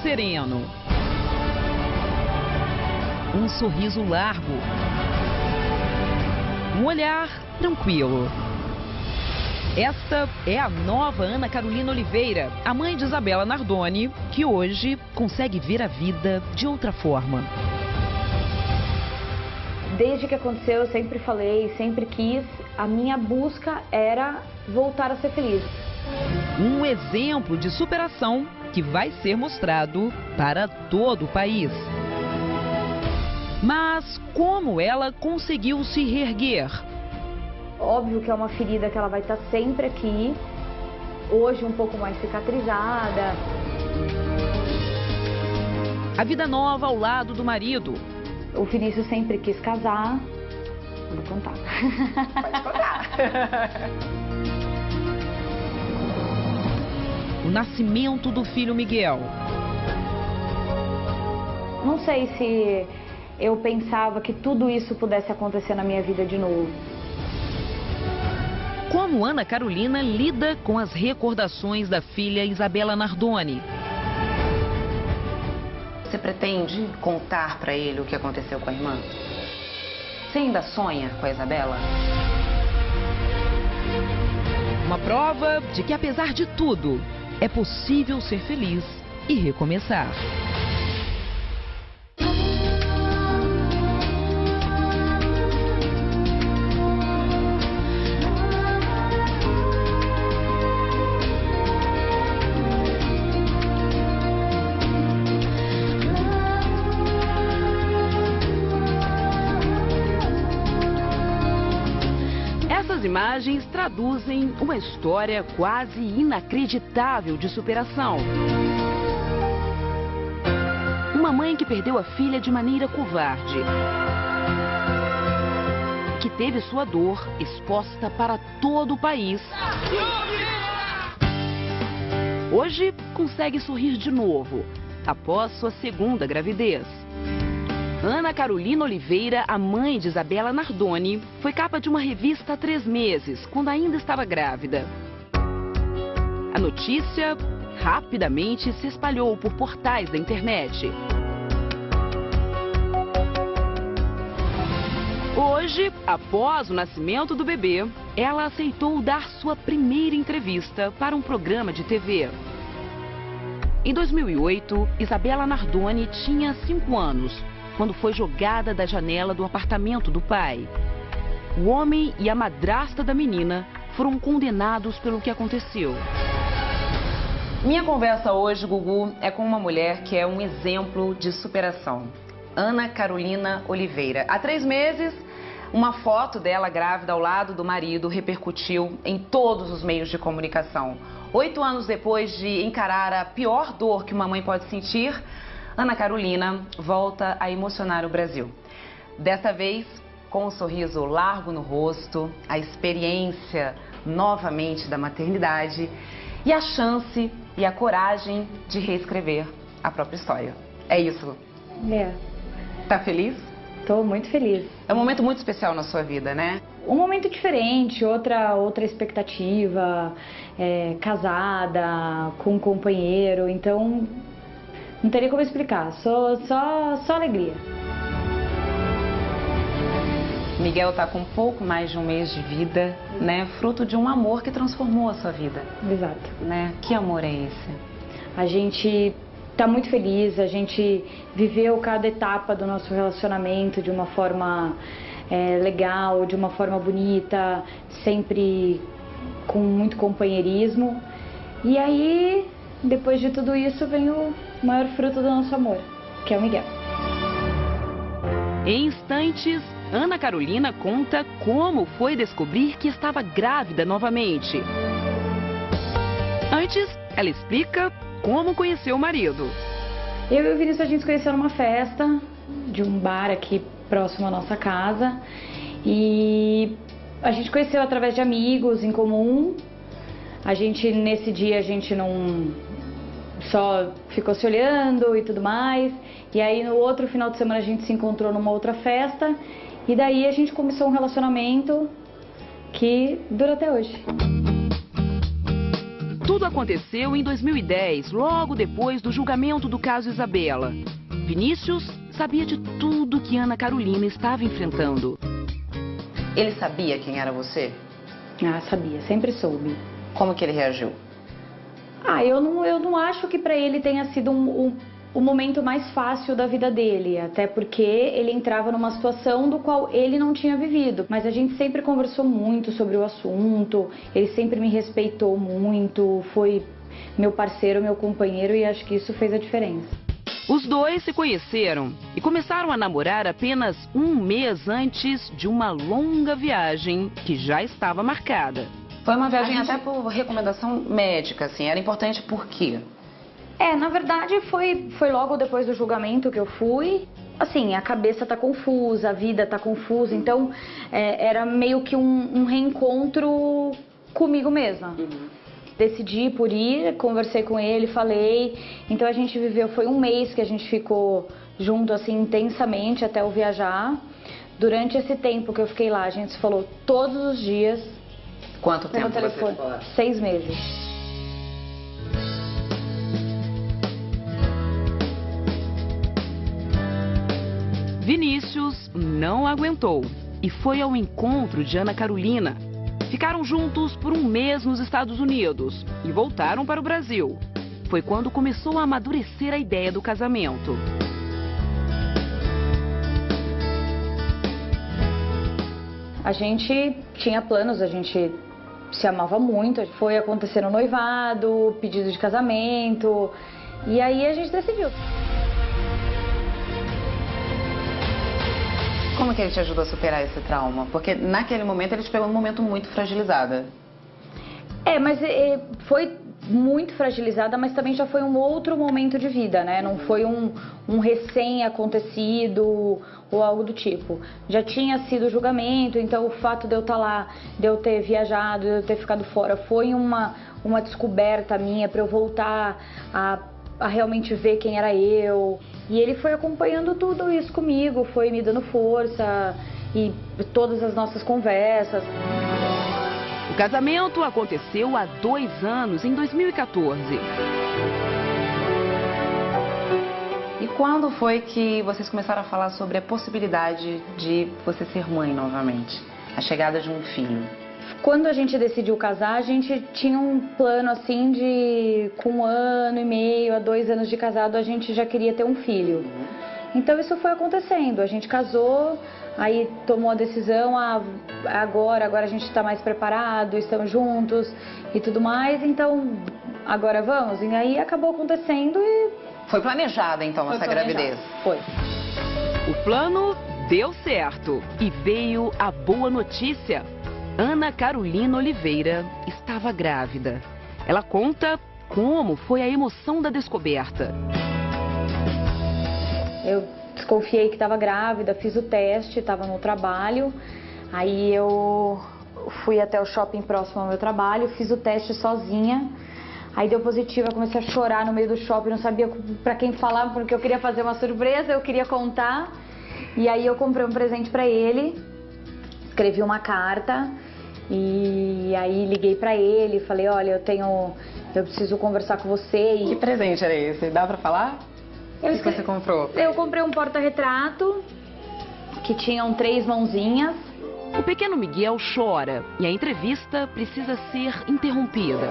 sereno. Um sorriso largo. Um olhar tranquilo. Esta é a nova Ana Carolina Oliveira, a mãe de Isabela Nardoni, que hoje consegue ver a vida de outra forma. Desde que aconteceu, eu sempre falei, sempre quis, a minha busca era voltar a ser feliz. Um exemplo de superação que vai ser mostrado para todo o país. Mas como ela conseguiu se reerguer? Óbvio que é uma ferida que ela vai estar sempre aqui, hoje um pouco mais cicatrizada. A vida nova ao lado do marido. O Vinícius sempre quis casar. Vou contar. Pode contar. O nascimento do filho Miguel. Não sei se eu pensava que tudo isso pudesse acontecer na minha vida de novo. Como Ana Carolina lida com as recordações da filha Isabela Nardoni? Você pretende contar para ele o que aconteceu com a irmã? Você ainda sonha com a Isabela? Uma prova de que, apesar de tudo, é possível ser feliz e recomeçar. Essas imagens traduzem uma história quase inacreditável de superação. Uma mãe que perdeu a filha de maneira covarde. Que teve sua dor exposta para todo o país. Hoje consegue sorrir de novo, após sua segunda gravidez. Ana Carolina Oliveira, a mãe de Isabela Nardoni, foi capa de uma revista há 3 meses, quando ainda estava grávida. A notícia rapidamente se espalhou por portais da internet. Hoje, após o nascimento do bebê, ela aceitou dar sua primeira entrevista para um programa de TV. Em 2008, Isabela Nardoni tinha 5 anos. Quando foi jogada da janela do apartamento do pai. O homem e a madrasta da menina foram condenados pelo que aconteceu. Minha conversa hoje, Gugu, é com uma mulher que é um exemplo de superação. Ana Carolina Oliveira. Há 3 meses, uma foto dela grávida ao lado do marido repercutiu em todos os meios de comunicação. 8 anos depois de encarar a pior dor que uma mãe pode sentir, Ana Carolina volta a emocionar o Brasil. Dessa vez, com um sorriso largo no rosto, a experiência novamente da maternidade e a chance e a coragem de reescrever a própria história. É isso? É. Tá feliz? Tô muito feliz. É um momento muito especial na sua vida, né? Um momento diferente, outra expectativa, casada, com um companheiro, então... Não teria como explicar, só alegria. Miguel está com pouco mais de 1 mês de vida, né? Fruto de um amor que transformou a sua vida. Exato. Né? Que amor é esse? A gente está muito feliz, a gente viveu cada etapa do nosso relacionamento de uma forma legal, de uma forma bonita, sempre com muito companheirismo. E aí, depois de tudo isso, vem o maior fruto do nosso amor, que é o Miguel. Em instantes, Ana Carolina conta como foi descobrir que estava grávida novamente. Antes, ela explica como conheceu o marido. Eu e o Vinícius, a gente se conheceu numa festa de um bar aqui próximo à nossa casa. E a gente conheceu através de amigos em comum. Nesse dia, a gente não... só ficou se olhando e tudo mais. E aí no outro final de semana a gente se encontrou numa outra festa. E daí a gente começou um relacionamento que dura até hoje. Tudo aconteceu em 2010, logo depois do julgamento do caso Isabela. Vinícius sabia de tudo que Ana Carolina estava enfrentando. Ele sabia quem era você? Ah, sabia, sempre soube. Como que ele reagiu? Eu não acho que para ele tenha sido o momento mais fácil da vida dele, até porque ele entrava numa situação do qual ele não tinha vivido. Mas a gente sempre conversou muito sobre o assunto, ele sempre me respeitou muito, foi meu parceiro, meu companheiro, e acho que isso fez a diferença. Os dois se conheceram e começaram a namorar apenas um mês antes de uma longa viagem que já estava marcada. Foi uma viagem até por recomendação médica, assim, era importante por quê? Na verdade foi logo depois do julgamento que eu fui. Assim, a cabeça tá confusa, a vida tá confusa, então era meio que um reencontro comigo mesma. Decidi por ir, conversei com ele, falei. Então a gente viveu, foi um mês que a gente ficou junto assim intensamente até eu viajar. Durante esse tempo que eu fiquei lá, a gente se falou todos os dias. Quanto tempo você ficou lá? 6 meses. Vinícius não aguentou e foi ao encontro de Ana Carolina. Ficaram juntos por um mês nos Estados Unidos e voltaram para o Brasil. Foi quando começou a amadurecer a ideia do casamento. A gente tinha planos, a gente se amava muito. Foi acontecer o noivado, pedido de casamento, e aí a gente decidiu. Como que ele te ajudou a superar esse trauma? Porque naquele momento ele te pegou num momento muito fragilizada. Mas foi muito fragilizada, mas também já foi um outro momento de vida, né? Não foi um recém-acontecido ou algo do tipo. Já tinha sido o julgamento, então o fato de eu estar lá, de eu ter viajado, de eu ter ficado fora, foi uma descoberta minha para eu voltar a realmente ver quem era eu. E ele foi acompanhando tudo isso comigo, foi me dando força e todas as nossas conversas. O casamento aconteceu há 2 anos, em 2014. E quando foi que vocês começaram a falar sobre a possibilidade de você ser mãe novamente? A chegada de um filho? Quando a gente decidiu casar, a gente tinha um plano assim de, com 1 ano e meio a 2 anos de casado, a gente já queria ter um filho. Então isso foi acontecendo, a gente casou, aí tomou a decisão, agora a gente está mais preparado, estamos juntos e tudo mais, então agora vamos. E aí acabou acontecendo e... Foi planejada então essa gravidez? Foi. O plano deu certo e veio a boa notícia. Ana Carolina Oliveira estava grávida. Ela conta como foi a emoção da descoberta. Eu desconfiei que estava grávida, fiz o teste, estava no trabalho. Aí eu fui até o shopping próximo ao meu trabalho, fiz o teste sozinha. Aí deu positivo, eu comecei a chorar no meio do shopping, não sabia para quem falar, porque eu queria fazer uma surpresa, eu queria contar. E aí eu comprei um presente para ele, escrevi uma carta. E aí liguei pra ele, falei, olha, eu preciso conversar com você. Que presente era esse? Dá pra falar? O que você comprou? Eu comprei um porta-retrato que tinham 3 mãozinhas. O pequeno Miguel chora e a entrevista precisa ser interrompida.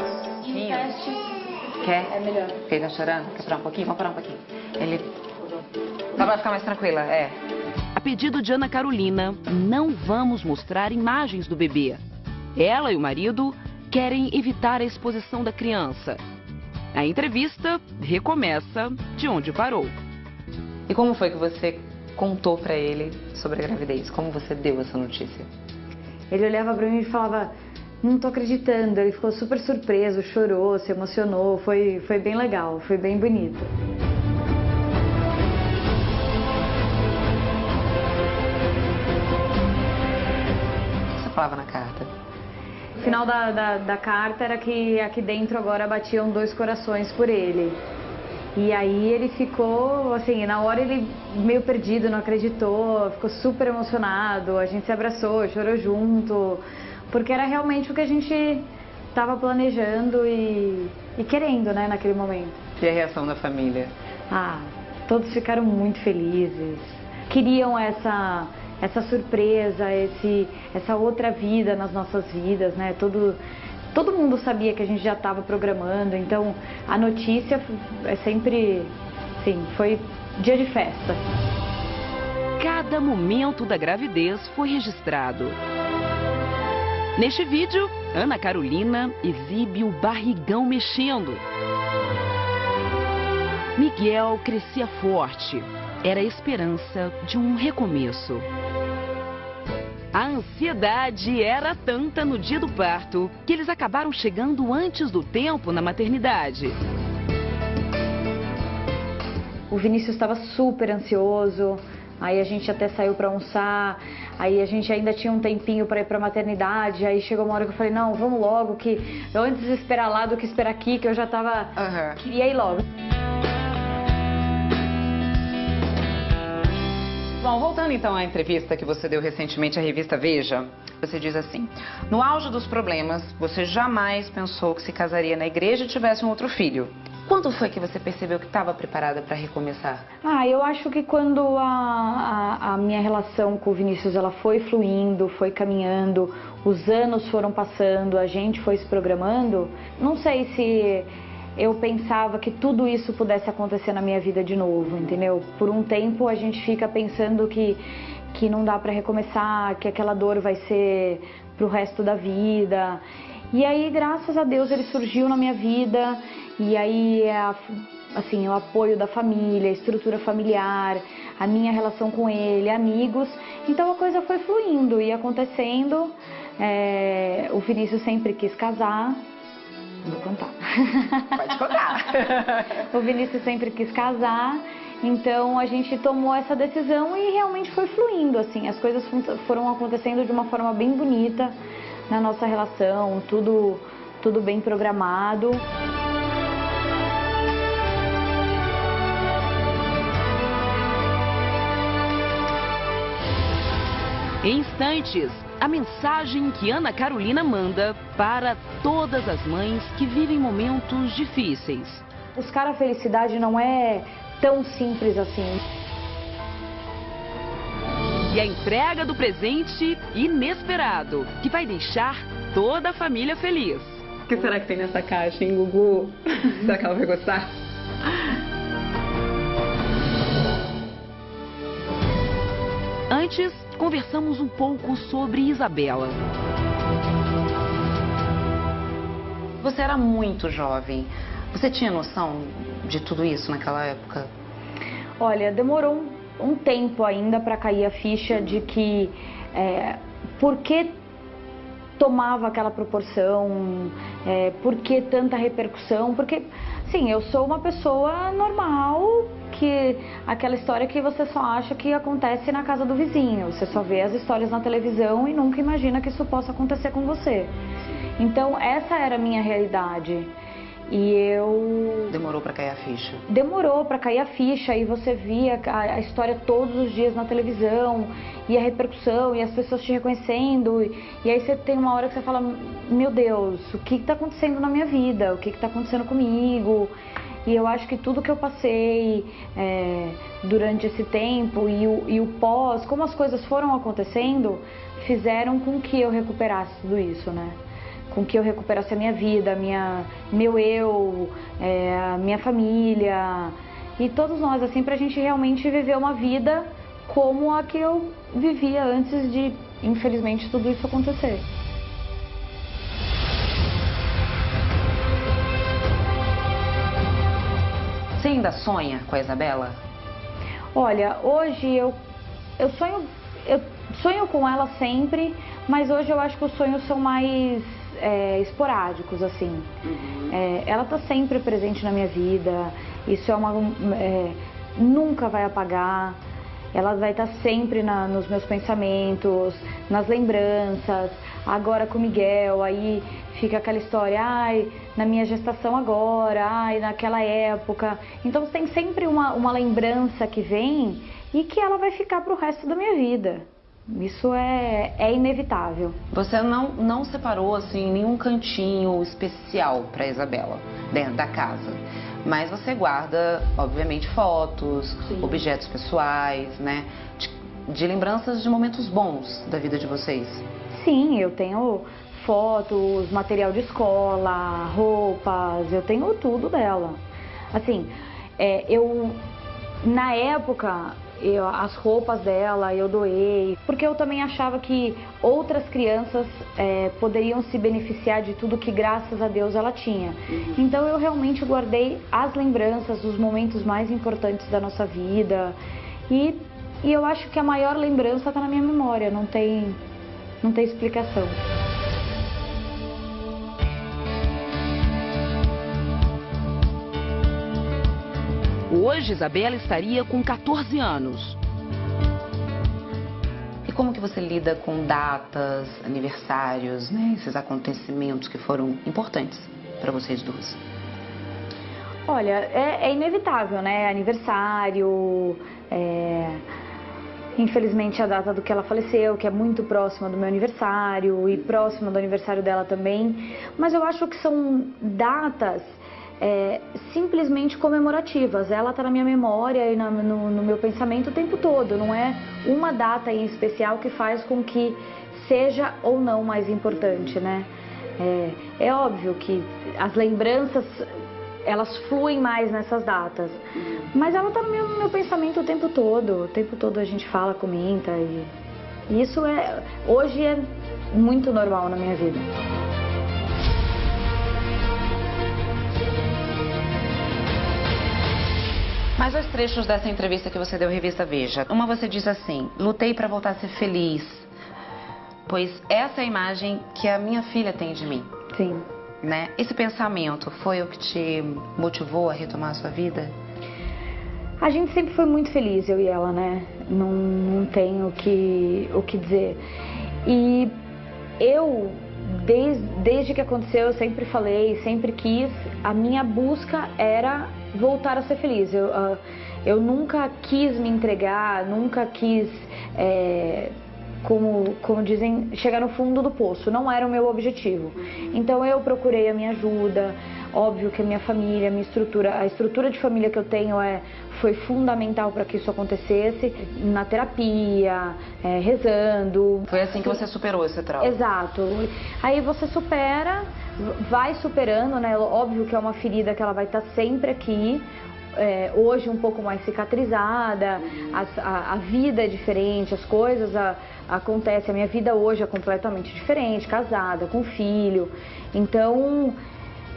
Quer? É melhor. Ele tá chorando? Quer parar um pouquinho? Vamos parar um pouquinho. Ele... Só pra ficar mais tranquila, A pedido de Ana Carolina, não vamos mostrar imagens do bebê. Ela e o marido querem evitar a exposição da criança. A entrevista recomeça de onde parou. E como foi que você contou pra ele sobre a gravidez? Como você deu essa notícia? Ele olhava pra mim e falava, não tô acreditando. Ele ficou super surpreso, chorou, se emocionou. Foi bem legal, foi bem bonito. O que você falava na carta? O final da carta era que aqui dentro agora batiam 2 corações por ele. E aí ele ficou, assim, na hora ele meio perdido, não acreditou, ficou super emocionado, a gente se abraçou, chorou junto, porque era realmente o que a gente estava planejando e querendo, né, naquele momento. E a reação da família? Ah, todos ficaram muito felizes. Queriam essa surpresa, essa outra vida nas nossas vidas, né? Todo mundo sabia que a gente já estava programando, então a notícia é sempre, sim, foi dia de festa. Cada momento da gravidez foi registrado. Neste vídeo, Ana Carolina exibe o barrigão mexendo. Miguel crescia forte. Era a esperança de um recomeço. A ansiedade era tanta no dia do parto que eles acabaram chegando antes do tempo na maternidade. O Vinícius estava super ansioso, aí a gente até saiu para almoçar, aí a gente ainda tinha um tempinho para ir para a maternidade, aí chegou uma hora que eu falei, não, vamos logo, que eu antes de esperar lá do que esperar aqui, que eu já tava, queria ir logo. Bom, voltando então à entrevista que você deu recentemente à revista Veja, você diz assim: no auge dos problemas, você jamais pensou que se casaria na igreja e tivesse um outro filho. Quando foi que você percebeu que estava preparada para recomeçar? Eu acho que quando a minha relação com o Vinícius ela foi fluindo, foi caminhando, os anos foram passando, a gente foi se programando, não sei se eu pensava que tudo isso pudesse acontecer na minha vida de novo, entendeu? Por um tempo a gente fica pensando que não dá para recomeçar, que aquela dor vai ser pro resto da vida. E aí, graças a Deus, ele surgiu na minha vida. E aí, assim, o apoio da família, a estrutura familiar, a minha relação com ele, amigos. Então a coisa foi fluindo e acontecendo. O Vinícius sempre quis casar. Vou contar. Pode contar. O Vinícius sempre quis casar, então a gente tomou essa decisão e realmente foi fluindo, assim. As coisas foram acontecendo de uma forma bem bonita na nossa relação, tudo bem programado. Em instantes, a mensagem que Ana Carolina manda para todas as mães que vivem momentos difíceis. Buscar a felicidade não é tão simples assim. E a entrega do presente inesperado, que vai deixar toda a família feliz. O que será que tem nessa caixa, hein, Gugu? Será que ela vai gostar? Antes, conversamos um pouco sobre Isabela. Você era muito jovem. Você tinha noção de tudo isso naquela época? Olha, demorou um tempo ainda para cair a ficha de que por que tomava aquela proporção, por que tanta repercussão, porque, sim, eu sou uma pessoa normal, que aquela história que você só acha que acontece na casa do vizinho, você só vê as histórias na televisão e nunca imagina que isso possa acontecer com você. Então, essa era a minha realidade. E eu... Demorou para cair a ficha? Demorou para cair a ficha e você via a história todos os dias na televisão e a repercussão e as pessoas te reconhecendo e aí você tem uma hora que você fala, meu Deus, o que está acontecendo na minha vida? O que está acontecendo comigo? E eu acho que tudo que eu passei durante esse tempo e o pós, como as coisas foram acontecendo, fizeram com que eu recuperasse tudo isso, né? Com que eu recuperasse a minha vida, meu eu, a minha família e todos nós, assim, pra gente realmente viver uma vida como a que eu vivia antes de, infelizmente, tudo isso acontecer. Você ainda sonha com a Isabela? Olha, hoje eu sonho com ela sempre, mas hoje eu acho que os sonhos são mais esporádicos, assim. Ela tá sempre presente na minha vida, isso nunca vai apagar, ela vai estar sempre nos meus pensamentos, nas lembranças. Agora com o Miguel, aí fica aquela história, ai, na minha gestação agora, ai, naquela época. Então tem sempre uma lembrança que vem e que ela vai ficar pro resto da minha vida. Isso é inevitável. Você não separou assim nenhum cantinho especial para Isabela dentro da casa, mas você guarda, obviamente, fotos, Sim. objetos pessoais, né, de lembranças de momentos bons da vida de vocês. Sim, eu tenho fotos, material de escola, roupas, eu tenho tudo dela. Assim, na época, as roupas dela eu doei, porque eu também achava que outras crianças poderiam se beneficiar de tudo que, graças a Deus, ela tinha. Então eu realmente guardei as lembranças dos momentos mais importantes da nossa vida e eu acho que a maior lembrança está na minha memória, não tem explicação. Hoje, Isabela estaria com 14 anos. E como que você lida com datas, aniversários, né, esses acontecimentos que foram importantes para vocês duas? Olha, é inevitável, né? Aniversário, infelizmente a data do que ela faleceu, que é muito próxima do meu aniversário e próxima do aniversário dela também. Mas eu acho que são datas simplesmente comemorativas. Ela está na minha memória e no meu pensamento o tempo todo. Não é uma data em especial que faz com que seja ou não mais importante, né? É óbvio que as lembranças, elas fluem mais nessas datas, mas ela está no meu pensamento o tempo todo. O tempo todo a gente fala, comenta e isso hoje é muito normal na minha vida. Mas os trechos dessa entrevista que você deu à revista Veja, uma você diz assim: lutei para voltar a ser feliz, pois essa é a imagem que a minha filha tem de mim. Sim. Né? Esse pensamento foi o que te motivou a retomar a sua vida? A gente sempre foi muito feliz, eu e ela, né? Não tenho o que dizer. E eu, desde que aconteceu, eu sempre falei, sempre quis, a minha busca era voltar a ser feliz. Eu nunca quis me entregar, nunca quis, como dizem, chegar no fundo do poço. Não era o meu objetivo. Então eu procurei a minha ajuda. Óbvio que a minha família, a estrutura de família que eu tenho foi fundamental para que isso acontecesse. Na terapia, rezando. Foi assim que você superou esse trauma? Exato. Aí você supera, vai superando, né? Óbvio que é uma ferida que ela vai estar sempre aqui. Hoje um pouco mais cicatrizada, a vida é diferente, as coisas acontecem. A minha vida hoje é completamente diferente, casada, com filho. Então,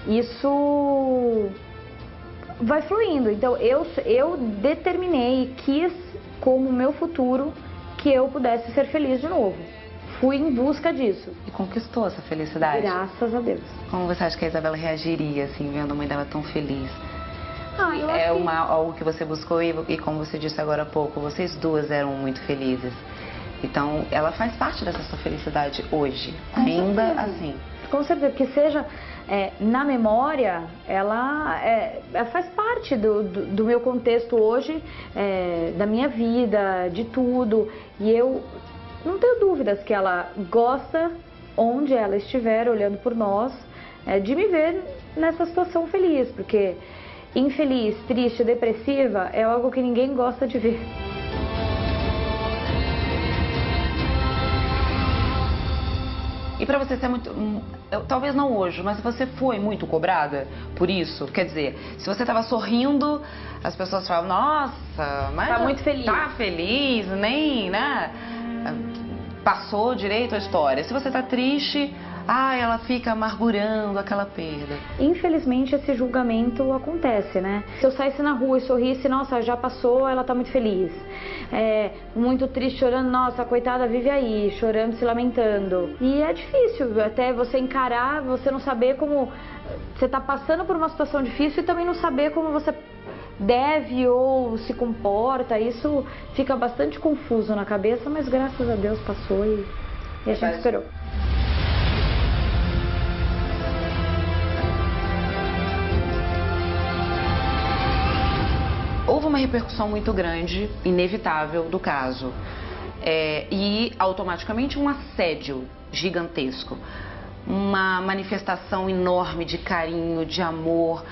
isso vai fluindo. Então, eu determinei, quis como meu futuro que eu pudesse ser feliz de novo. Fui em busca disso. E conquistou essa felicidade? Graças a Deus. Como você acha que a Isabela reagiria, assim, vendo a mãe dela tão feliz? Algo que você buscou e como você disse agora há pouco, vocês duas eram muito felizes. Então, ela faz parte dessa sua felicidade hoje, ainda assim. Com certeza, porque seja na memória, ela faz parte do meu contexto hoje, da minha vida, de tudo. E eu não tenho dúvidas que ela gosta, onde ela estiver, olhando por nós, de me ver nessa situação feliz, porque infeliz, triste, depressiva é algo que ninguém gosta de ver. E pra você ser muito, talvez não hoje, mas você foi muito cobrada por isso? Quer dizer, se você tava sorrindo, as pessoas falavam, nossa, mas tá muito feliz. Tá feliz, nem, né? Passou direito a história. Se você tá triste, ela fica amargurando aquela perda. Infelizmente esse julgamento acontece, né? Se eu saísse na rua e sorrisse, nossa, já passou, ela tá muito feliz. Muito triste, chorando, nossa, a coitada vive aí, chorando, se lamentando. E é difícil até você encarar, você não saber como você tá passando por uma situação difícil e também não saber como você deve ou se comporta. Isso fica bastante confuso na cabeça, mas graças a Deus passou e a gente esperou. Houve uma repercussão muito grande, inevitável, do caso. e automaticamente um assédio gigantesco. Uma manifestação enorme de carinho, de amor,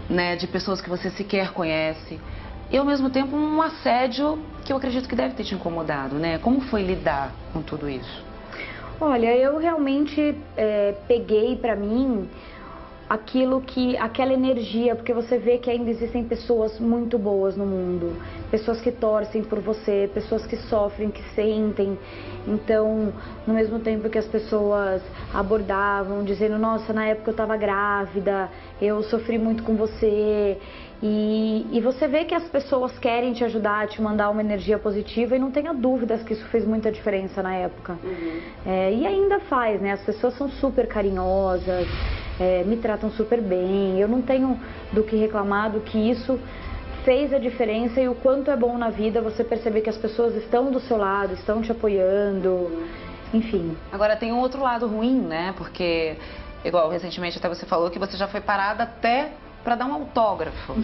né, de pessoas que você sequer conhece. E ao mesmo tempo um assédio que eu acredito que deve ter te incomodado, né? Como foi lidar com tudo isso? Olha, eu realmente peguei pra mim aquela energia, porque você vê que ainda existem pessoas muito boas no mundo, pessoas que torcem por você, pessoas que sofrem, que sentem. Então, no mesmo tempo que as pessoas abordavam, dizendo, nossa, na época eu estava grávida, eu sofri muito com você, e você vê que as pessoas querem te ajudar, te mandar uma energia positiva, e não tenha dúvidas que isso fez muita diferença na época. E ainda faz, né? As pessoas são super carinhosas, me tratam super bem, eu não tenho do que reclamar, do que isso fez a diferença e o quanto é bom na vida você perceber que as pessoas estão do seu lado, estão te apoiando, enfim. Agora tem um outro lado ruim, né? Porque, igual recentemente até você falou que você já foi parada até para dar um autógrafo.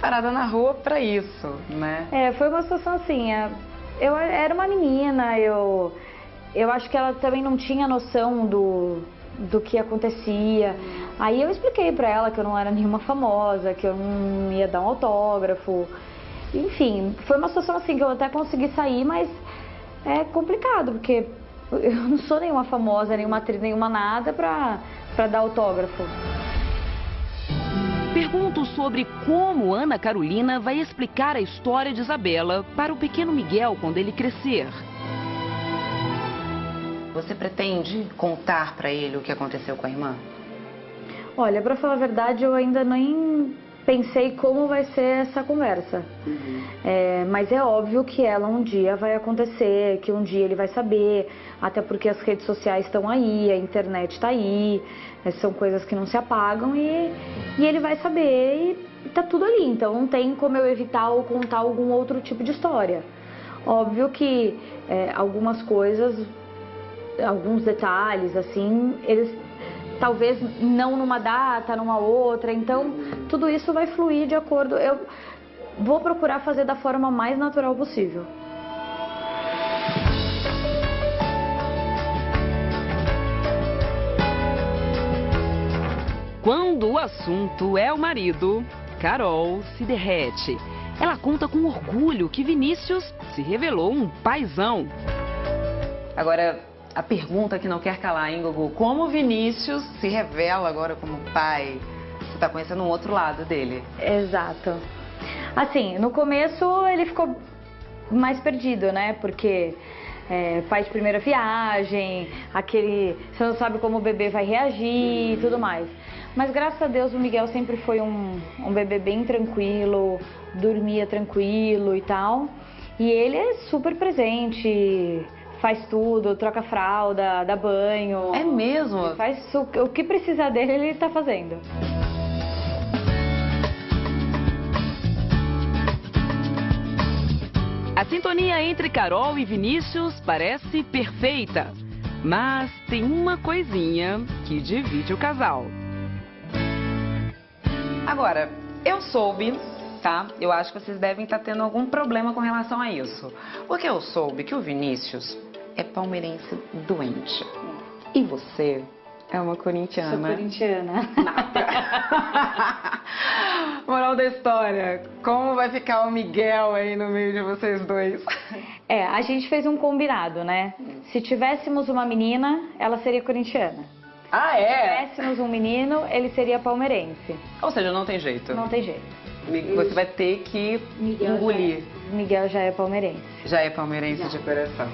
Parada na rua para isso, né? Foi uma situação assim, eu era uma menina, eu acho que ela também não tinha noção do que acontecia. Aí eu expliquei pra ela que eu não era nenhuma famosa, que eu não ia dar um autógrafo. Enfim, foi uma situação assim que eu até consegui sair, mas é complicado, porque eu não sou nenhuma famosa, nenhuma atriz, nenhuma nada pra dar autógrafo. Pergunto sobre como Ana Carolina vai explicar a história de Isabela para o pequeno Miguel quando ele crescer. Você pretende contar pra ele o que aconteceu com a irmã? Olha, pra falar a verdade, eu ainda nem pensei como vai ser essa conversa. Mas é óbvio que ela um dia vai acontecer, que um dia ele vai saber, até porque as redes sociais estão aí, a internet está aí, são coisas que não se apagam e ele vai saber e tá tudo ali. Então não tem como eu evitar ou contar algum outro tipo de história. Óbvio que algumas coisas, alguns detalhes, assim, eles talvez não numa data, numa outra, então tudo isso vai fluir de acordo. Eu vou procurar fazer da forma mais natural possível. Quando o assunto é o marido, Carol se derrete. Ela conta com orgulho que Vinícius se revelou um paizão. Agora, a pergunta que não quer calar, hein, Gugu? Como o Vinícius se revela agora como pai? Você tá conhecendo um outro lado dele. Exato. Assim, no começo ele ficou mais perdido, né? Porque pai de primeira viagem, você não sabe como o bebê vai reagir e tudo mais. Mas graças a Deus o Miguel sempre foi um bebê bem tranquilo, dormia tranquilo e tal. E ele é super presente, faz tudo, troca fralda, dá banho. É mesmo? Faz o que precisar dele, ele tá fazendo. A sintonia entre Carol e Vinícius parece perfeita, mas tem uma coisinha que divide o casal. Agora, eu soube, tá? Eu acho que vocês devem estar tendo algum problema com relação a isso. Porque eu soube que o Vinícius é palmeirense doente. E você é uma corintiana. Sou corintiana. Moral da história, como vai ficar o Miguel aí no meio de vocês dois? A gente fez um combinado, né? Se tivéssemos uma menina, ela seria corintiana. Ah, é? Se tivéssemos um menino, ele seria palmeirense. Ou seja, não tem jeito. Não tem jeito. Você vai ter que engolir. Miguel já é palmeirense. Já é palmeirense de coração.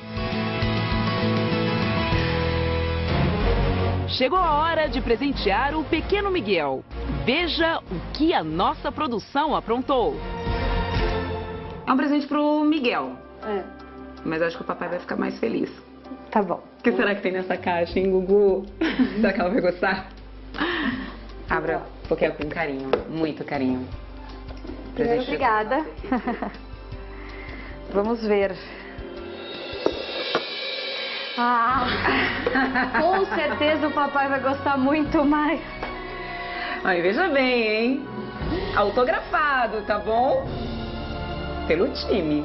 Chegou a hora de presentear o pequeno Miguel. Veja o que a nossa produção aprontou. É um presente pro Miguel. Mas acho que o papai vai ficar mais feliz. Tá bom. O que será que tem nessa caixa, hein, Gugu? Será que ela vai gostar? Abra, porque é com carinho, muito carinho. Primeiro, obrigada. Vamos ver. Com certeza o papai vai gostar muito mais. Aí, veja bem, hein? Autografado, tá bom? Pelo time.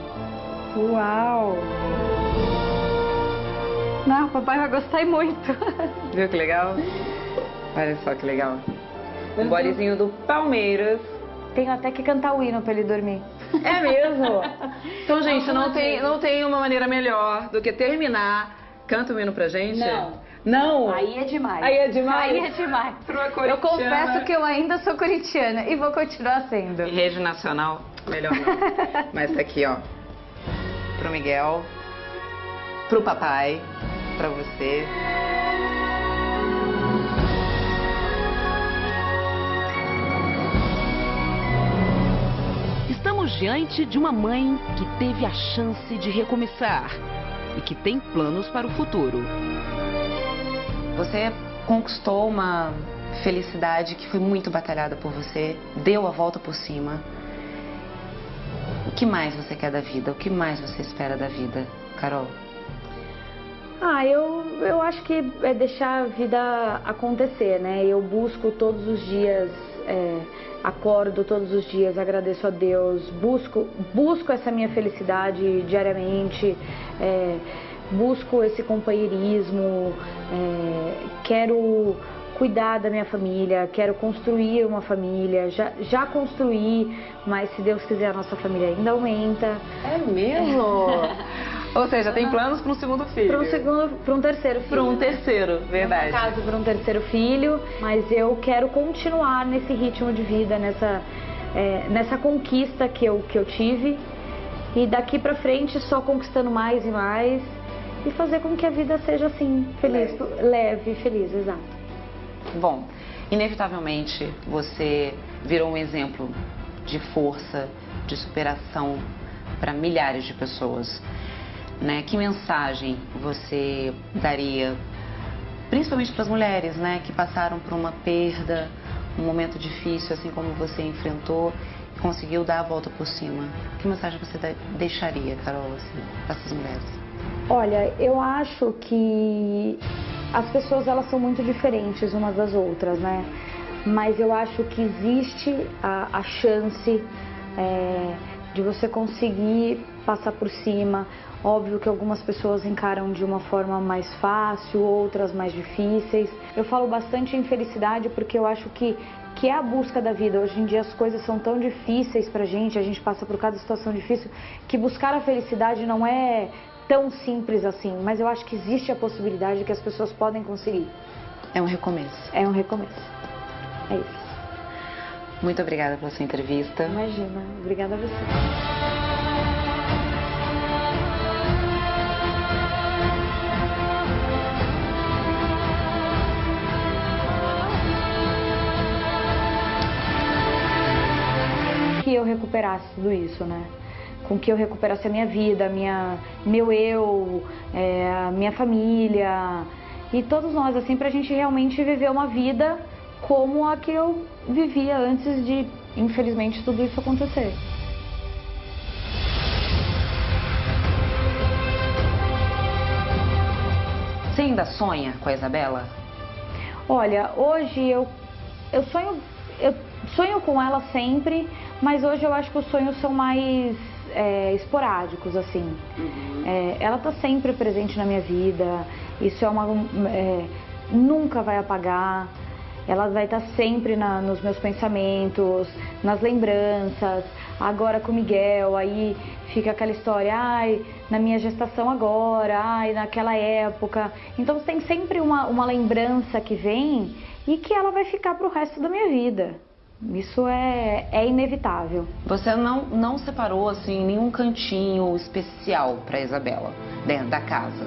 Uau! Não, o papai vai gostar muito. Viu que legal? Olha só que legal. Um bolezinho do Palmeiras. Tenho até que cantar o hino pra ele dormir. É mesmo? Então, gente, não tem uma maneira melhor do que terminar. Canta o hino pra gente? Não. Não? Aí é demais. Aí é demais? Aí é demais. Eu confesso que eu ainda sou corintiana e vou continuar sendo. Em rede nacional, melhor não. Mas tá aqui, ó. Pro Miguel, pro papai, pra você. Estamos diante de uma mãe que teve a chance de recomeçar e que tem planos para o futuro. Você conquistou uma felicidade que foi muito batalhada por você, deu a volta por cima. O que mais você quer da vida? O que mais você espera da vida, Carol? Eu acho que é deixar a vida acontecer, né? Eu busco todos os dias, acordo todos os dias, agradeço a Deus, busco essa minha felicidade diariamente, busco esse companheirismo, quero cuidar da minha família, quero construir uma família, já construí, mas se Deus quiser a nossa família ainda aumenta. É mesmo? Ou seja, tem planos para um segundo filho? Para um terceiro filho. Para um terceiro, verdade. No caso, para um terceiro filho, mas eu quero continuar nesse ritmo de vida, nessa conquista que eu tive, e daqui para frente só conquistando mais e mais, e fazer com que a vida seja assim, feliz, leve, feliz, exato. Bom, inevitavelmente você virou um exemplo de força, de superação para milhares de pessoas, né? Que mensagem você daria, principalmente para as mulheres, né, que passaram por uma perda, um momento difícil, assim como você enfrentou e conseguiu dar a volta por cima? Que mensagem você deixaria, Carol, assim, para essas mulheres? Olha, eu acho que as pessoas, elas são muito diferentes umas das outras, né? Mas eu acho que existe a chance de você conseguir passar por cima. Óbvio que algumas pessoas encaram de uma forma mais fácil, outras mais difíceis. Eu falo bastante em felicidade porque eu acho que é a busca da vida. Hoje em dia as coisas são tão difíceis pra gente, a gente passa por cada situação difícil, que buscar a felicidade não é tão simples assim, mas eu acho que existe a possibilidade de que as pessoas podem conseguir. É um recomeço. É um recomeço. É isso. Muito obrigada pela sua entrevista. Imagina. Obrigada a você. Que eu recuperasse tudo isso, né? Com que eu recuperasse a minha vida, meu eu, a minha família e todos nós, assim, pra gente realmente viver uma vida como a que eu vivia antes de, infelizmente, tudo isso acontecer. Você ainda sonha com a Isabela? Olha, hoje eu sonho com ela sempre, mas hoje eu acho que os sonhos são mais esporádicos, assim. Ela tá sempre presente na minha vida, isso nunca vai apagar. Ela vai estar sempre nos meus pensamentos, nas lembranças. Agora com o Miguel, aí fica aquela história, ai, na minha gestação agora, ai, naquela época. Então tem sempre uma lembrança que vem e que ela vai ficar pro resto da minha vida. Isso é inevitável. Você não separou, assim, nenhum cantinho especial para Isabela dentro da casa.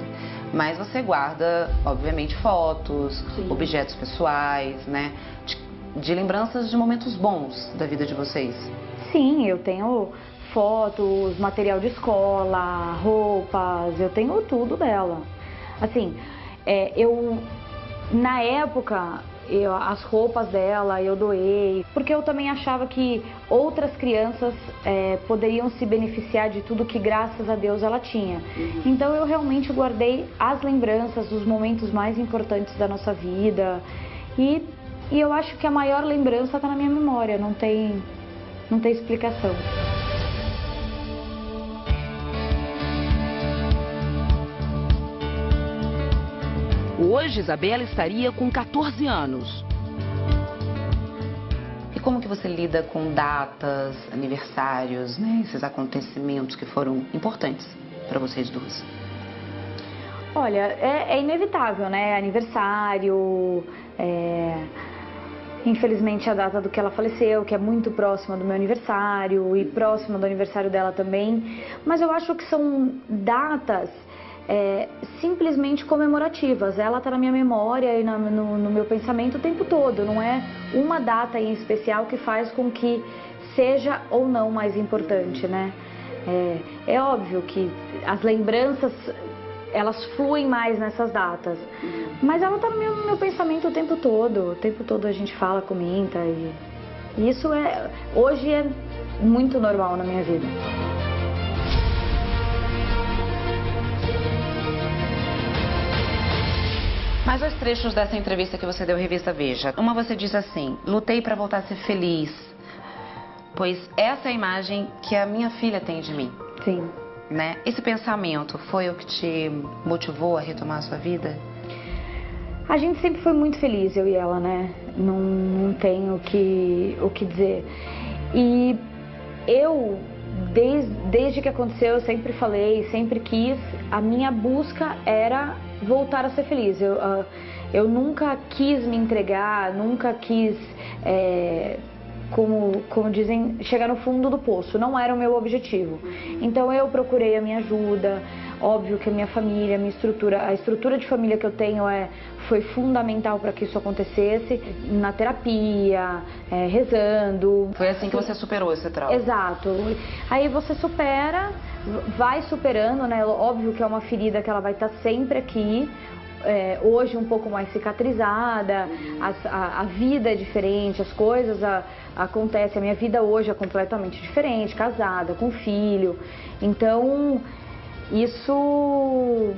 Mas você guarda, obviamente, fotos, sim, objetos pessoais, né? De lembranças de momentos bons da vida de vocês. Sim, eu tenho fotos, material de escola, roupas, eu tenho tudo dela. Assim, na época, as roupas dela eu doei, porque eu também achava que outras crianças poderiam se beneficiar de tudo que, graças a Deus, ela tinha. Então eu realmente guardei as lembranças dos momentos mais importantes da nossa vida e eu acho que a maior lembrança está na minha memória, não tem explicação. Hoje, Isabela estaria com 14 anos. E como que você lida com datas, aniversários, né? Esses acontecimentos que foram importantes para vocês duas? Olha, é inevitável, né? Aniversário, infelizmente a data do que ela faleceu, que é muito próxima do meu aniversário e próxima do aniversário dela também. Mas eu acho que são datas simplesmente comemorativas. Ela está na minha memória e no meu pensamento o tempo todo. Não é uma data em especial que faz com que seja ou não mais importante, né? É óbvio que as lembranças, elas fluem mais nessas datas. Mas ela está no meu pensamento o tempo todo. O tempo todo a gente fala, comenta. E isso hoje é muito normal na minha vida. Mas dois trechos dessa entrevista que você deu à revista Veja. Uma você diz assim: lutei para voltar a ser feliz, pois essa é a imagem que a minha filha tem de mim. Sim. Né? Esse pensamento foi o que te motivou a retomar a sua vida? A gente sempre foi muito feliz, eu e ela, né? Não tenho o que dizer. E eu, desde que aconteceu, eu sempre falei, sempre quis, a minha busca era voltar a ser feliz. Eu nunca quis me entregar, nunca quis, como dizem, chegar no fundo do poço. Não era o meu objetivo. Então eu procurei a minha ajuda. Óbvio que a minha família, a estrutura de família que eu tenho foi fundamental para que isso acontecesse. Na terapia, rezando. Foi assim que você superou esse trauma? Exato. Aí você supera, vai superando, né? Óbvio que é uma ferida que ela vai estar sempre aqui. Hoje um pouco mais cicatrizada, a vida é diferente, as coisas acontecem. A minha vida hoje é completamente diferente, casada, com filho. Então isso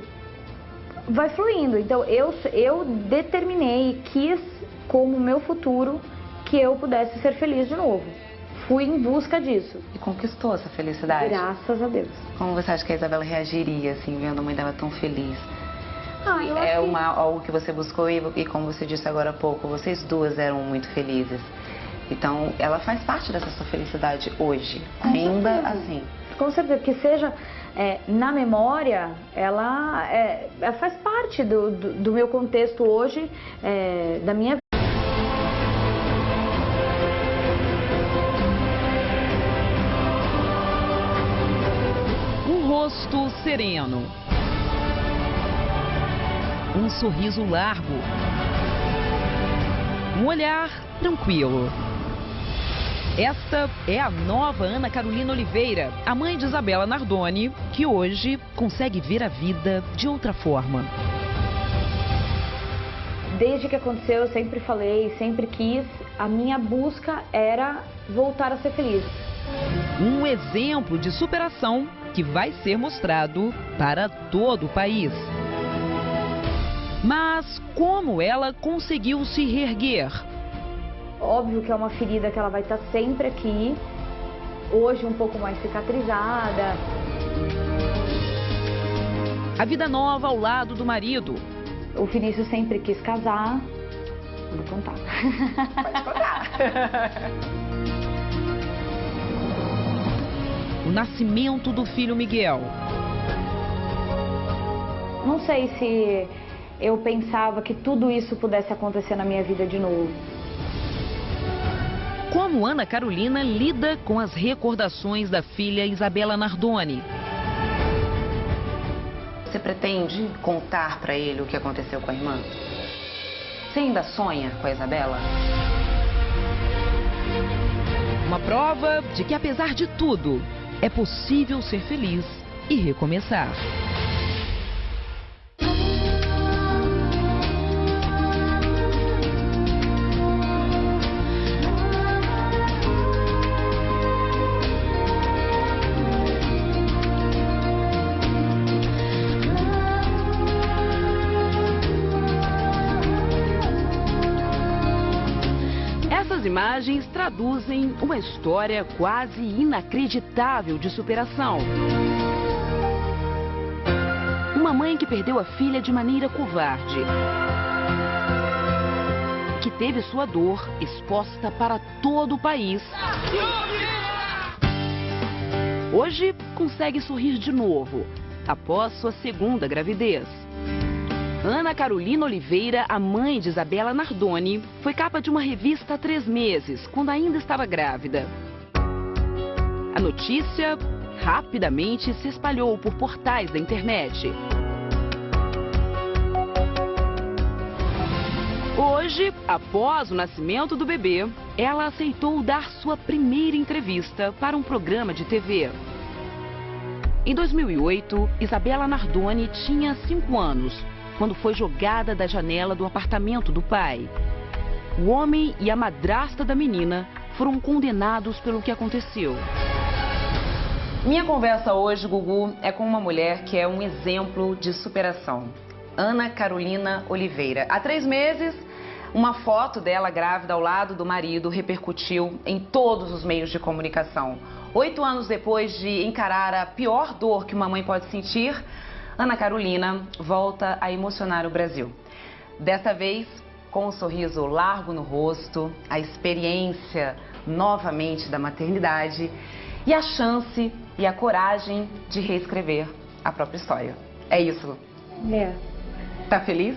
vai fluindo. Então eu determinei, quis como meu futuro que eu pudesse ser feliz de novo. Fui em busca disso. E conquistou essa felicidade? Graças a Deus. Como você acha que a Isabela reagiria, assim, vendo a mãe dela tão feliz? Eu acho algo que você buscou e como você disse agora há pouco, vocês duas eram muito felizes. Então, ela faz parte dessa sua felicidade hoje, ainda assim. Com certeza, que seja na memória, ela faz parte do meu contexto hoje, da minha vida. Um rosto sereno. Um sorriso largo. Um olhar tranquilo. Esta é a nova Ana Carolina Oliveira, a mãe de Isabela Nardoni, que hoje consegue ver a vida de outra forma. Desde que aconteceu, eu sempre falei, sempre quis, a minha busca era voltar a ser feliz. Um exemplo de superação que vai ser mostrado para todo o país. Mas como ela conseguiu se reerguer? Óbvio que é uma ferida que ela vai estar sempre aqui, hoje um pouco mais cicatrizada. A vida nova ao lado do marido. O Vinícius sempre quis casar. Vou contar. Pode contar. O nascimento do filho Miguel. Não sei se eu pensava que tudo isso pudesse acontecer na minha vida de novo. Como Ana Carolina lida com as recordações da filha Isabela Nardoni? Você pretende contar para ele o que aconteceu com a irmã? Você ainda sonha com a Isabela? Uma prova de que, apesar de tudo, é possível ser feliz e recomeçar. Essas imagens traduzem uma história quase inacreditável de superação. Uma mãe que perdeu a filha de maneira covarde, que teve sua dor exposta para todo o país. Hoje consegue sorrir de novo, após sua segunda gravidez. Ana Carolina Oliveira, a mãe de Isabela Nardoni, foi capa de uma revista há 3 meses, quando ainda estava grávida. A notícia rapidamente se espalhou por portais da internet. Hoje, após o nascimento do bebê, ela aceitou dar sua primeira entrevista para um programa de TV. Em 2008, Isabela Nardoni tinha 5 anos, quando foi jogada da janela do apartamento do pai. O homem e a madrasta da menina foram condenados pelo que aconteceu. Minha conversa hoje, Gugu, é com uma mulher que é um exemplo de superação. Ana Carolina Oliveira. Há 3 meses, uma foto dela grávida ao lado do marido repercutiu em todos os meios de comunicação. 8 anos depois de encarar a pior dor que uma mãe pode sentir, Ana Carolina volta a emocionar o Brasil. Desta vez, com um sorriso largo no rosto, a experiência novamente da maternidade e a chance e a coragem de reescrever a própria história. É isso? É. Tá feliz?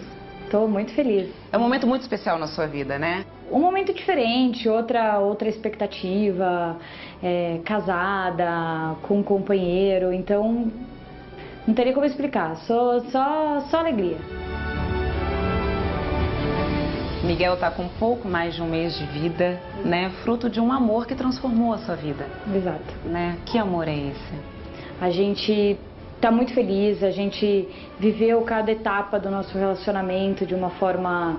Tô muito feliz. É um momento muito especial na sua vida, né? Um momento diferente, outra expectativa, casada, com um companheiro, então não teria como explicar, só alegria. Miguel tá com pouco mais de 1 mês de vida, né? Fruto de um amor que transformou a sua vida. Exato. Né? Que amor é esse? A gente tá muito feliz, a gente viveu cada etapa do nosso relacionamento de uma forma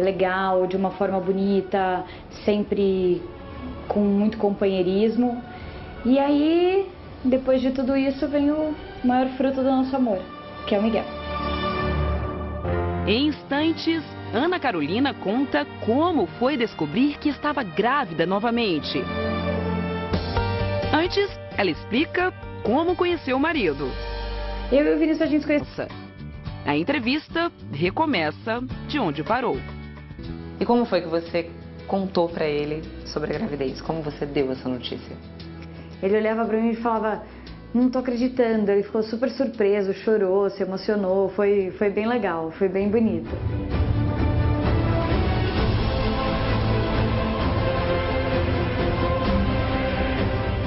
legal, de uma forma bonita, sempre com muito companheirismo. E aí, depois de tudo isso, vem o maior fruto do nosso amor, que é o Miguel. Em instantes, Ana Carolina conta como foi descobrir que estava grávida novamente. Antes, ela explica como conheceu o marido. Eu e o Vinícius, a gente se conhece. A entrevista recomeça de onde parou. E como foi que você contou pra ele sobre a gravidez? Como você deu essa notícia? Ele olhava pra mim e falava: não tô acreditando. Ele ficou super surpreso, chorou, se emocionou. Foi bem legal, foi bem bonito.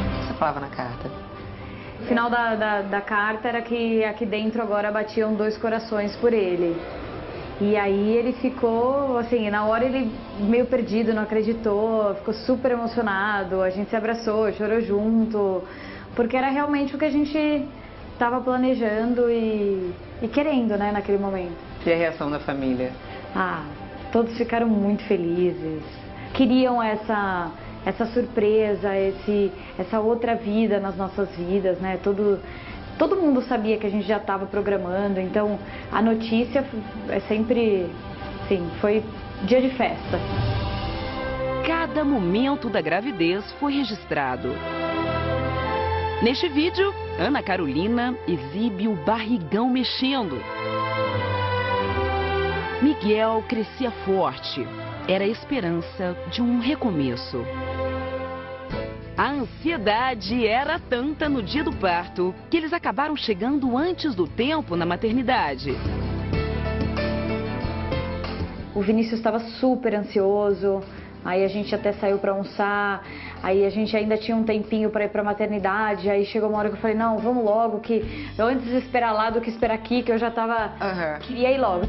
O que você falava na carta? O final da carta era que aqui dentro agora batiam 2 corações por ele. E aí ele ficou, assim, na hora ele meio perdido, não acreditou, ficou super emocionado, a gente se abraçou, chorou junto, porque era realmente o que a gente estava planejando e querendo, né, naquele momento. E a reação da família? Ah, todos ficaram muito felizes, queriam essa surpresa, essa outra vida nas nossas vidas, né, Todo mundo sabia que a gente já estava programando, então a notícia é sempre, sim, foi dia de festa. Cada momento da gravidez foi registrado. Neste vídeo, Ana Carolina exibe o barrigão mexendo. Miguel crescia forte. Era a esperança de um recomeço. A ansiedade era tanta no dia do parto que eles acabaram chegando antes do tempo na maternidade. O Vinícius estava super ansioso, aí a gente até saiu para almoçar, aí a gente ainda tinha um tempinho para ir para a maternidade, aí chegou uma hora que eu falei: não, vamos logo, que eu antes de esperar lá do que esperar aqui, que eu já tava, queria ir logo.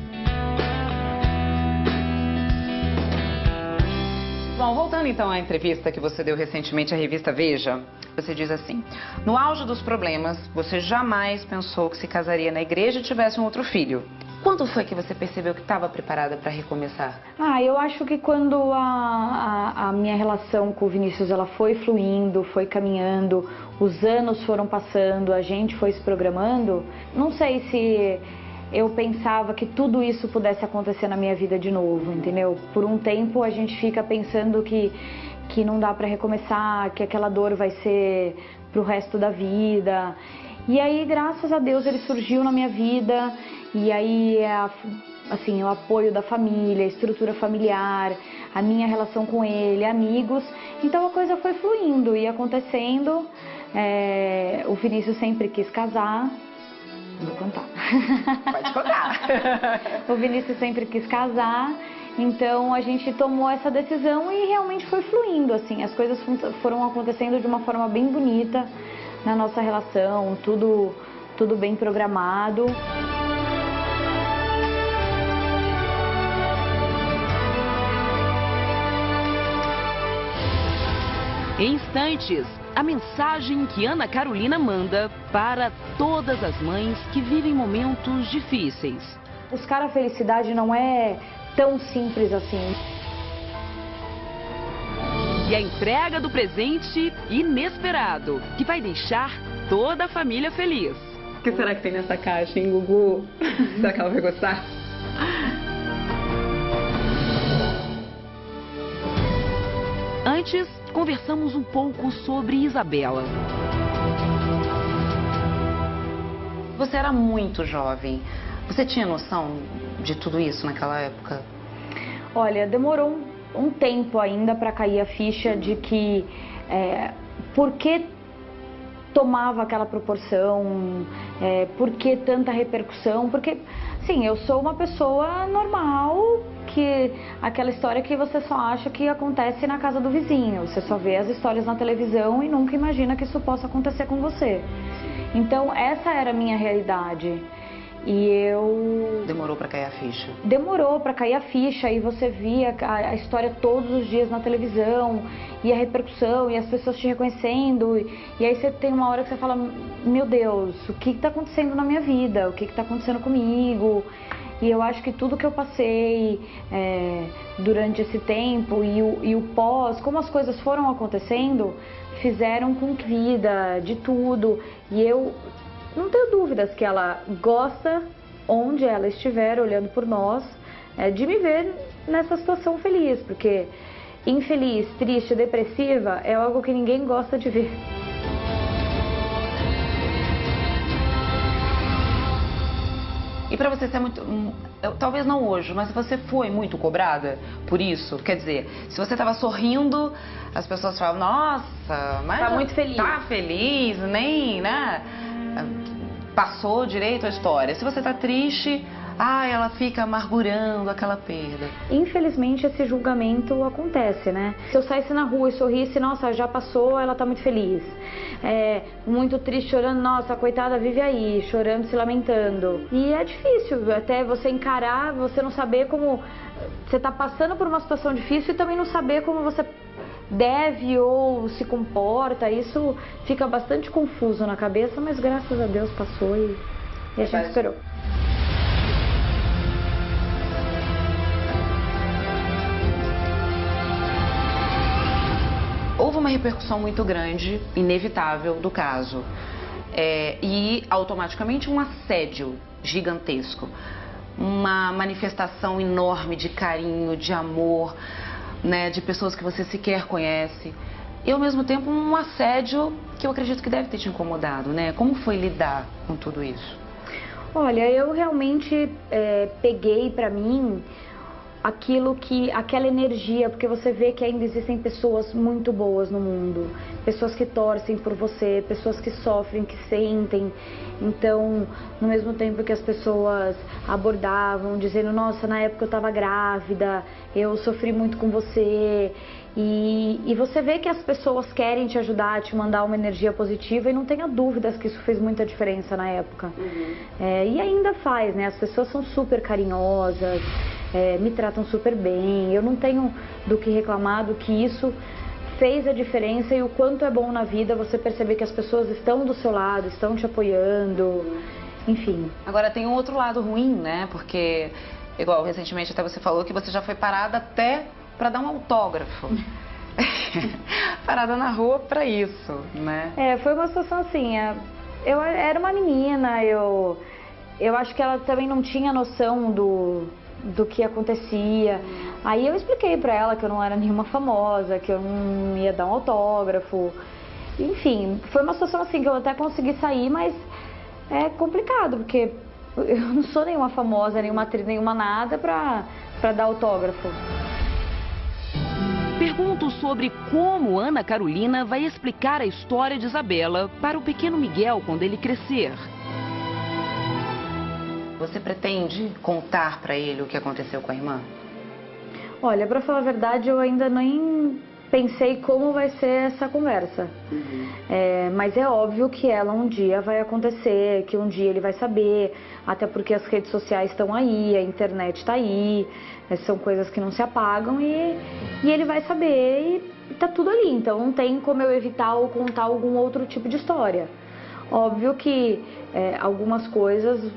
Bom, voltando então à entrevista que você deu recentemente à revista Veja, você diz assim: no auge dos problemas, você jamais pensou que se casaria na igreja e tivesse um outro filho. Quando foi que você percebeu que estava preparada para recomeçar? Eu acho que quando a minha relação com o Vinícius ela foi fluindo, foi caminhando, os anos foram passando, a gente foi se programando, não sei se eu pensava que tudo isso pudesse acontecer na minha vida de novo, entendeu? Por um tempo a gente fica pensando que não dá para recomeçar, que aquela dor vai ser pro resto da vida. E aí, graças a Deus, ele surgiu na minha vida. E aí, assim, o apoio da família, a estrutura familiar, a minha relação com ele, amigos. Então a coisa foi fluindo e acontecendo. O Vinícius sempre quis casar. Vou contar. Pode contar. O Vinícius sempre quis casar. Então a gente tomou essa decisão e realmente foi fluindo, assim. As coisas foram acontecendo de uma forma bem bonita na nossa relação, tudo bem programado. Em instantes, a mensagem que Ana Carolina manda para todas as mães que vivem momentos difíceis. Buscar a felicidade não é tão simples assim. E a entrega do presente inesperado, que vai deixar toda a família feliz. O que será que tem nessa caixa, hein, Gugu? Será que ela vai gostar? Antes, conversamos um pouco sobre Isabela. Você era muito jovem. Você tinha noção de tudo isso naquela época? Olha, demorou um tempo ainda para cair a ficha de que por que tomava aquela proporção, por que tanta repercussão, porque, sim, eu sou uma pessoa normal, que aquela história que você só acha que acontece na casa do vizinho, você só vê as histórias na televisão e nunca imagina que isso possa acontecer com você. Então, essa era a minha realidade. E eu... Demorou para cair a ficha? Demorou para cair a ficha e você via a história todos os dias na televisão e a repercussão e as pessoas te reconhecendo e aí você tem uma hora que você fala, meu Deus, o que está acontecendo na minha vida? O que está acontecendo comigo? E eu acho que tudo que eu passei durante esse tempo e o pós, como as coisas foram acontecendo, fizeram com que vida de tudo. E eu não tenho dúvidas que ela gosta, onde ela estiver, olhando por nós, de me ver nessa situação feliz, porque infeliz, triste, depressiva é algo que ninguém gosta de ver. E pra você ser muito... talvez não hoje, mas você foi muito cobrada por isso? Quer dizer, se você tava sorrindo, as pessoas falavam, nossa, mas... Tá muito feliz. Tá feliz, nem, né? Passou direito a história. Se você tá triste, ela fica amargurando aquela perda. Infelizmente, esse julgamento acontece, né? Se eu saísse na rua e sorrisse, nossa, já passou, ela tá muito feliz. Muito triste, chorando, nossa, a coitada vive aí, chorando, se lamentando. E é difícil até você encarar, você não saber como... Você tá passando por uma situação difícil e também não saber como você deve ou se comporta. Isso fica bastante confuso na cabeça, mas graças a Deus passou e a gente esperou. Houve uma repercussão muito grande, inevitável, do caso. E automaticamente um assédio gigantesco. Uma manifestação enorme de carinho, de amor, né, de pessoas que você sequer conhece. E ao mesmo tempo um assédio que eu acredito que deve ter te incomodado, né? Como foi lidar com tudo isso? Olha, eu realmente peguei pra mim aquela energia, porque você vê que ainda existem pessoas muito boas no mundo, pessoas que torcem por você, pessoas que sofrem, que sentem. Então, no mesmo tempo que as pessoas abordavam, dizendo, nossa, na época eu estava grávida, eu sofri muito com você, e você vê que as pessoas querem te ajudar, te mandar uma energia positiva, e não tenha dúvidas que isso fez muita diferença na época. E ainda faz, né? As pessoas são super carinhosas, me tratam super bem, eu não tenho do que reclamar, do que isso fez a diferença e o quanto é bom na vida você perceber que as pessoas estão do seu lado, estão te apoiando, enfim. Agora tem um outro lado ruim, né? Porque, igual recentemente até você falou que você já foi parada até para dar um autógrafo. Parada na rua para isso, né? Foi uma situação assim, eu era uma menina, eu acho que ela também não tinha noção do que acontecia. Aí eu expliquei pra ela que eu não era nenhuma famosa, que eu não ia dar um autógrafo. Enfim, foi uma situação assim que eu até consegui sair, mas é complicado, porque eu não sou nenhuma famosa, nenhuma atriz, nenhuma nada pra dar autógrafo. Pergunto sobre como Ana Carolina vai explicar a história de Isabela para o pequeno Miguel quando ele crescer. Você pretende contar para ele o que aconteceu com a irmã? Olha, pra falar a verdade, eu ainda nem pensei como vai ser essa conversa. Mas é óbvio que ela um dia vai acontecer, que um dia ele vai saber, até porque as redes sociais estão aí, a internet está aí, são coisas que não se apagam e ele vai saber e tá tudo ali. Então não tem como eu evitar ou contar algum outro tipo de história. Óbvio que algumas coisas,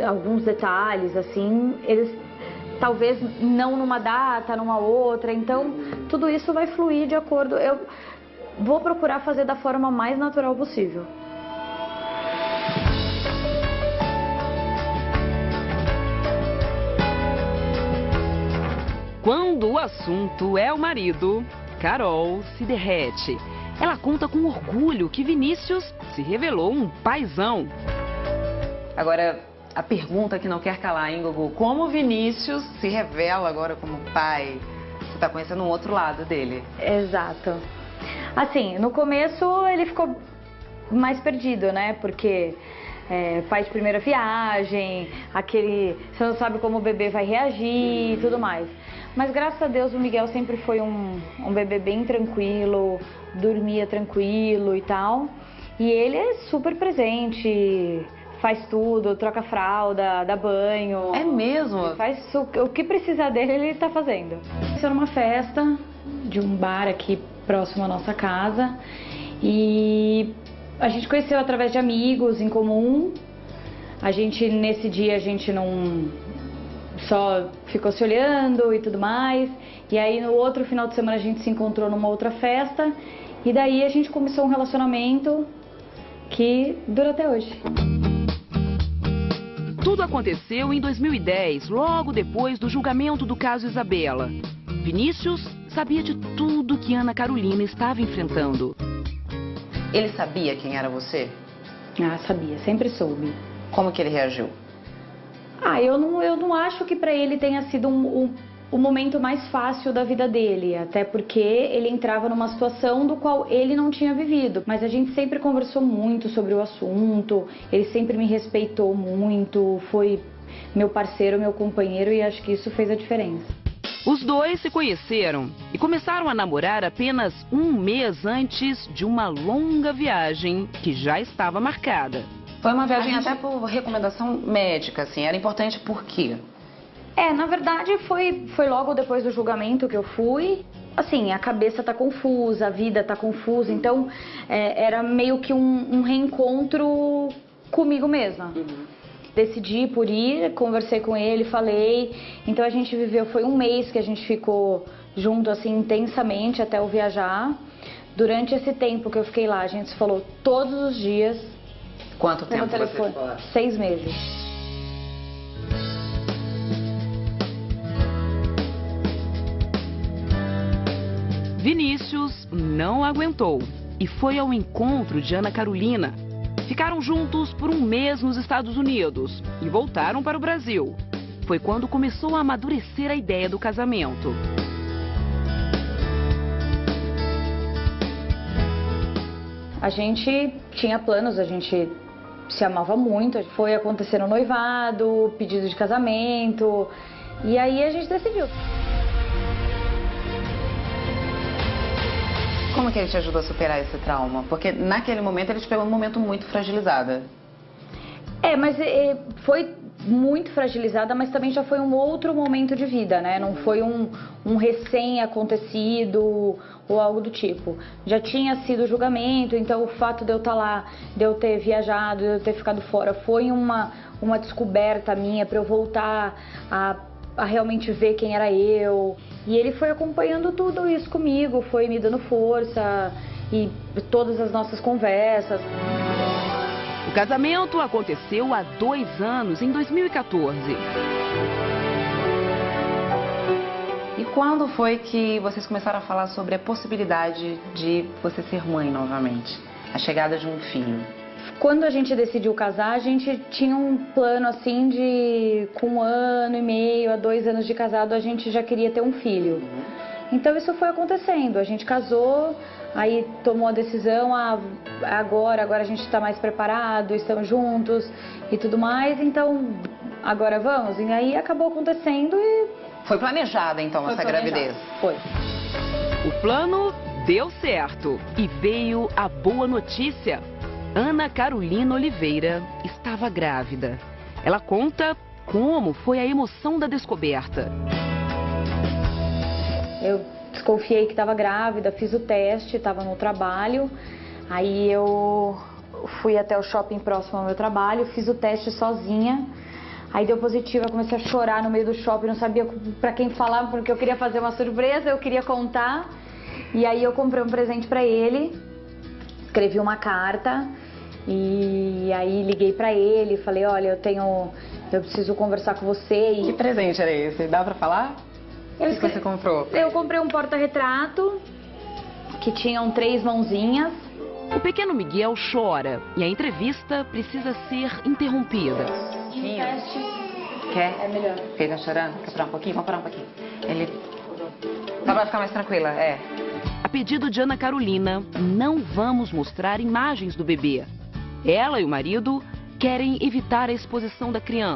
alguns detalhes, assim, eles talvez não numa data, numa outra, então tudo isso vai fluir de acordo. Eu vou procurar fazer da forma mais natural possível. Quando o assunto é o marido, Carol se derrete. Ela conta com orgulho que Vinícius se revelou um paizão. Agora, a pergunta que não quer calar, hein, Gugu? Como o Vinícius se revela agora como pai? Você tá conhecendo um outro lado dele. Exato. Assim, no começo ele ficou mais perdido, né? Porque pai de primeira viagem, você não sabe como o bebê vai reagir e tudo mais. Mas graças a Deus o Miguel sempre foi um bebê bem tranquilo, dormia tranquilo e tal. E ele é super presente, faz tudo, troca fralda, dá banho. É mesmo? Ele faz o que precisar dele, ele tá fazendo. Isso era uma festa de um bar aqui próximo à nossa casa. E a gente conheceu através de amigos em comum. Nesse dia, a gente não só ficou se olhando e tudo mais. E aí, no outro final de semana, a gente se encontrou numa outra festa. E daí, a gente começou um relacionamento que dura até hoje. Tudo aconteceu em 2010, logo depois do julgamento do caso Isabela. Vinícius sabia de tudo que Ana Carolina estava enfrentando. Ele sabia quem era você? Ah, sabia, sempre soube. Como que ele reagiu? Eu não acho que pra ele tenha sido o momento mais fácil da vida dele, até porque ele entrava numa situação do qual ele não tinha vivido. Mas a gente sempre conversou muito sobre o assunto, ele sempre me respeitou muito, foi meu parceiro, meu companheiro e acho que isso fez a diferença. Os dois se conheceram e começaram a namorar apenas um mês antes de uma longa viagem que já estava marcada. Foi uma viagem até por recomendação médica, assim, era importante por quê? Na verdade foi logo depois do julgamento que eu fui. Assim, a cabeça tá confusa, a vida tá confusa, então era meio que um reencontro comigo mesma. Decidi por ir, conversei com ele, falei, então a gente viveu, foi um mês que a gente ficou junto assim intensamente até eu viajar. Durante esse tempo que eu fiquei lá, a gente se falou todos os dias. Quanto tempo você ficou lá? 6 meses. Vinícius não aguentou e foi ao encontro de Ana Carolina. Ficaram juntos por um mês nos Estados Unidos e voltaram para o Brasil. Foi quando começou a amadurecer a ideia do casamento. A gente tinha planos, a gente se amava muito, foi acontecer o noivado, pedido de casamento, e aí a gente decidiu. Como que ele te ajudou a superar esse trauma? Porque naquele momento ele te pegou num momento muito fragilizada. Mas foi muito fragilizada, mas também já foi um outro momento de vida, né? Não foi um recém-acontecido ou algo do tipo. Já tinha sido julgamento, então o fato de eu estar lá, de eu ter viajado, de eu ter ficado fora, foi uma descoberta minha para eu voltar a realmente ver quem era eu. E ele foi acompanhando tudo isso comigo, foi me dando força e todas as nossas conversas. O casamento aconteceu há 2 anos, em 2014. E quando foi que vocês começaram a falar sobre a possibilidade de você ser mãe novamente? A chegada de um filho? quando a gente decidiu casar, a gente tinha um plano assim de, com 1 ano e meio a 2 anos de casado, a gente já queria ter um filho. Então isso foi acontecendo, a gente casou, aí tomou a decisão, agora a gente está mais preparado, estamos juntos e tudo mais, então agora vamos. E aí acabou acontecendo e... Foi planejada então essa gravidez? Foi. O plano deu certo e veio a boa notícia. Ana Carolina Oliveira estava grávida. Ela conta como foi a emoção da descoberta. Eu desconfiei que estava grávida, fiz o teste, estava no trabalho. Aí eu fui até o shopping próximo ao meu trabalho, fiz o teste sozinha. Aí deu positivo, eu comecei a chorar no meio do shopping, não sabia para quem falar, porque eu queria fazer uma surpresa, eu queria contar. E aí eu comprei um presente para ele, escrevi uma carta e aí liguei para ele, falei, olha, eu preciso conversar com você. Que presente era esse? Dá para falar? O que você comprou? Eu comprei um porta-retrato que tinham 3 mãozinhas. O pequeno Miguel chora e a entrevista precisa ser interrompida. Quer? É melhor. Ele tá chorando? Quer parar um pouquinho? Vamos parar um pouquinho. Ele... Só pra ficar mais tranquila, é. A pedido de Ana Carolina, não vamos mostrar imagens do bebê. Ela e o marido querem evitar a exposição da criança.